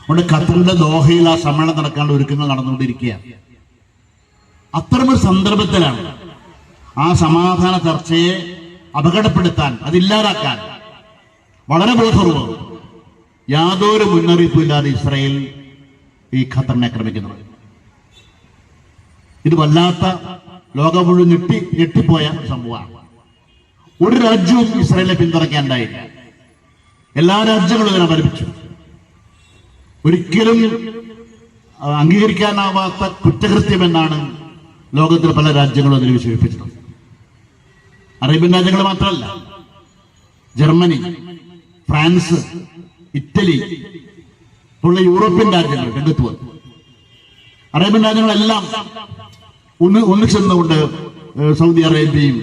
അതുകൊണ്ട് ഖത്തറിന്റെ ദോഹയിൽ ആ സമ്മേളനം നടക്കാനുള്ള ഒരുക്കങ്ങൾ നടന്നുകൊണ്ടിരിക്കുകയാണ്. അത്തരമൊരു സന്ദർഭത്തിലാണ് ആ സമാധാന ചർച്ചയെ അപകടപ്പെടുത്താൻ, അതില്ലാതാക്കാൻ വളരെ ബോധപൂർവം യാതൊരു മുന്നറിയിപ്പുമില്ലാതെ ഇസ്രായേൽ ഈ ഖത്തറിനെ ആക്രമിക്കുന്നത്. ഇത് വല്ലാത്ത ലോകം മുഴുവൻ ഞെട്ടിപ്പോയ സംഭവമാണ്. ഒരു രാജ്യവും ഇസ്രായേലിനെ പിന്തുണയ്ക്കാനുണ്ടായില്ല. എല്ലാ രാജ്യങ്ങളും ഇതിനെ അപലപിച്ചു. ഒരിക്കലും അംഗീകരിക്കാനാവാത്ത കുറ്റകൃത്യമെന്നാണ് ലോകത്തിലെ പല രാജ്യങ്ങളും അതിൽ വിശേഷിപ്പിച്ചിട്ടുണ്ട്. അറേബ്യൻ രാജ്യങ്ങൾ മാത്രമല്ല, ജർമ്മനി, ഫ്രാൻസ്, ഇറ്റലി ഉള്ള യൂറോപ്യൻ രാജ്യങ്ങൾ രംഗത്ത് വന്നു. അറേബ്യൻ രാജ്യങ്ങളെല്ലാം ഒന്നിച്ചെന്നുകൊണ്ട് സൗദി അറേബ്യയും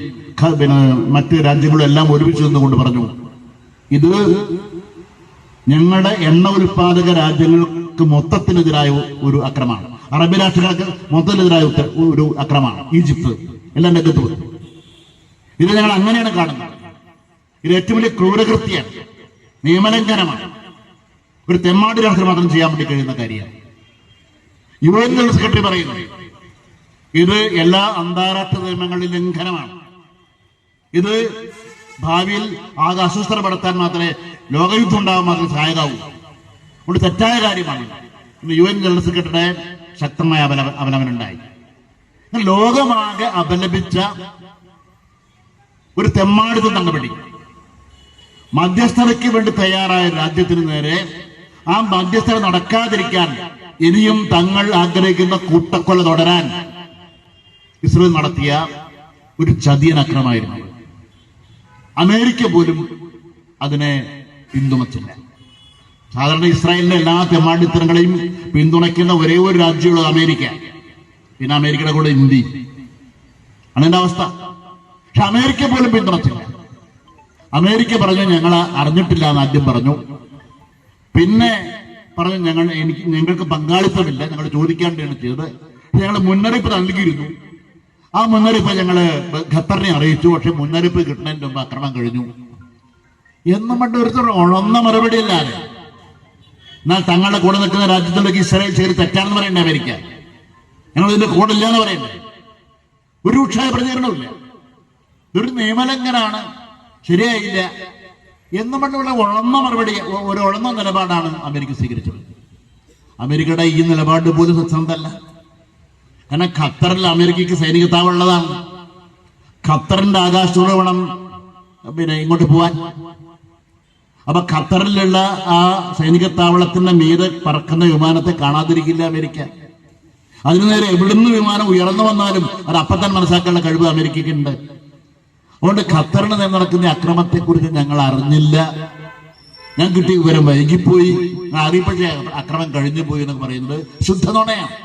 മറ്റ് രാജ്യങ്ങളും എല്ലാം ഒരുമിച്ച് നിന്നുകൊണ്ട് പറഞ്ഞു, ഇത് ഞങ്ങളുടെ എണ്ണ ഉൽപാദക രാജ്യങ്ങൾക്ക് മൊത്തത്തിനെതിരായ ഒരു അക്രമമാണ്, അറബ് രാഷ്ട്രങ്ങൾക്ക് മൊത്തത്തിനെതിരായ ഒരു അക്രമമാണ്. ഈജിപ്ത് എല്ലാം രംഗത്ത് വന്നു. ഇത് ഞങ്ങൾ അങ്ങനെയാണ് കാണുന്നത്. ഇത് ഏറ്റവും വലിയ ക്രൂരകൃത്യമാണ്, നിയമലംഘനമാണ്. ഒരു തെമ്മാടി രാഷ്ട്രം മാത്രം ചെയ്യാൻ വേണ്ടി കഴിയുന്ന കാര്യമാണ്. UN ജനറൽ സെക്രട്ടറി പറയുന്നത് ഇത് എല്ലാ അന്താരാഷ്ട്ര നിയമങ്ങളിലും ലംഘനമാണ്. ഇത് ഭാവിയിൽ ആകെ അസ്വസ്ഥതപ്പെടുത്താൻ മാത്രമേ ലോകയുദ്ധം ഉണ്ടാകാൻ മാത്രമേ സഹായകമാവൂ. അതുകൊണ്ട് തെറ്റായ കാര്യമാണ്. UN ജനറൽ സെക്രട്ടറിയുടെ ശക്തമായ അപലപനമുണ്ടായി. ലോകമാകെ അപലപിച്ച ഒരു തെമ്മാടിത്തം നടപടി, മധ്യസ്ഥതയ്ക്ക് വേണ്ടി തയ്യാറായ രാജ്യത്തിന് നേരെ ആ മധ്യസ്ഥത നടക്കാതിരിക്കാൻ ഇനിയും തങ്ങൾ ആഗ്രഹിക്കുന്ന കൂട്ടക്കൊല തുടരാൻ ഇസ്രായേൽ നടത്തിയ ഒരു ചതിയൻ അക്രമമായിരുന്നു. അമേരിക്ക പോലും അതിനെ പിന്തുണച്ചില്ല. സാധാരണ ഇസ്രായേലിന്റെ എല്ലാ തെമ്മാടിത്തരങ്ങളെയും പിന്തുണയ്ക്കുന്ന ഒരേ ഒരു രാജ്യമുള്ളത് അമേരിക്ക, പിന്നെ അമേരിക്കയുടെ കൂടെ ഇന്ത്യ. അതിന്റെ അവസ്ഥ. പക്ഷെ അമേരിക്ക പോലും പിന്തുണച്ചില്ല. അമേരിക്ക പറഞ്ഞു ഞങ്ങൾ അറിഞ്ഞിട്ടില്ല എന്ന് ആദ്യം പറഞ്ഞു. പിന്നെ പറഞ്ഞു ഞങ്ങൾക്ക് പങ്കാളിത്തമില്ല, ഞങ്ങൾ ചോദിക്കാണ്ടാണ് ചെയ്തത്. ഞങ്ങൾ മുന്നറിയിപ്പ് നൽകിയിരുന്നു. ആ മുന്നറിയിപ്പ് ഞങ്ങള് ഖത്തറിനെ അറിയിച്ചു. പക്ഷെ മുന്നറിയിപ്പ് കിട്ടുന്നതിന് മുമ്പ് അക്രമം കഴിഞ്ഞു എന്നും പണ്ട് ഒരു ഉളന്ന മറുപടി അല്ലാതെ. എന്നാൽ തങ്ങളുടെ കൂടെ നിൽക്കുന്ന രാജ്യത്തിലേക്ക് ഇസ്രായേൽ ചെയ്ത് തെറ്റാണെന്ന് പറയണ്ടേ അമേരിക്ക? ഞങ്ങൾ ഇതിന്റെ കൂടെ ഇല്ല എന്ന് പറയണ്ടേ? ഒരു രൂക്ഷമായ പ്രതികരണമില്ല. ഇതൊരു നിയമലംഘനാണ്, ശരിയായില്ല എന്നും പണ്ടുള്ള ഉളന്ന മറുപടി, ഒരു ഉളന്ന നിലപാടാണ് അമേരിക്ക സ്വീകരിച്ചത്. അമേരിക്കയുടെ ഈ നിലപാട് പോലും സത്യസന്ധമല്ല. കാരണം ഖത്തറിൽ അമേരിക്കയ്ക്ക് സൈനിക താവളം ഉള്ളതാണ്. ഖത്തറിന്റെ ആകാശത്തൂടെ വേണം ഇങ്ങോട്ട് പോവാൻ. അപ്പൊ ഖത്തറിലുള്ള ആ സൈനിക താവളത്തിന്റെ മീതെ പറക്കുന്ന വിമാനത്തെ കാണാതിരിക്കില്ല അമേരിക്ക. അതിനു നേരെ എവിടുന്ന് വിമാനം ഉയർന്നു വന്നാലും അത് അപ്പം മനസ്സിലാക്കാനുള്ള കഴിവ് അമേരിക്കയ്ക്ക് ഉണ്ട്. അതുകൊണ്ട് ഖത്തറിന് നേരെ നടക്കുന്ന അക്രമത്തെക്കുറിച്ച് ഞങ്ങൾ അറിഞ്ഞില്ല, ഞാൻ കിട്ടിയ വിവരം വൈകിപ്പോയി, അറിയിപ്പോഴേ അക്രമം കഴിഞ്ഞു പോയി എന്നൊക്കെ പറയുന്നത് ശുദ്ധ നുണയാണ്.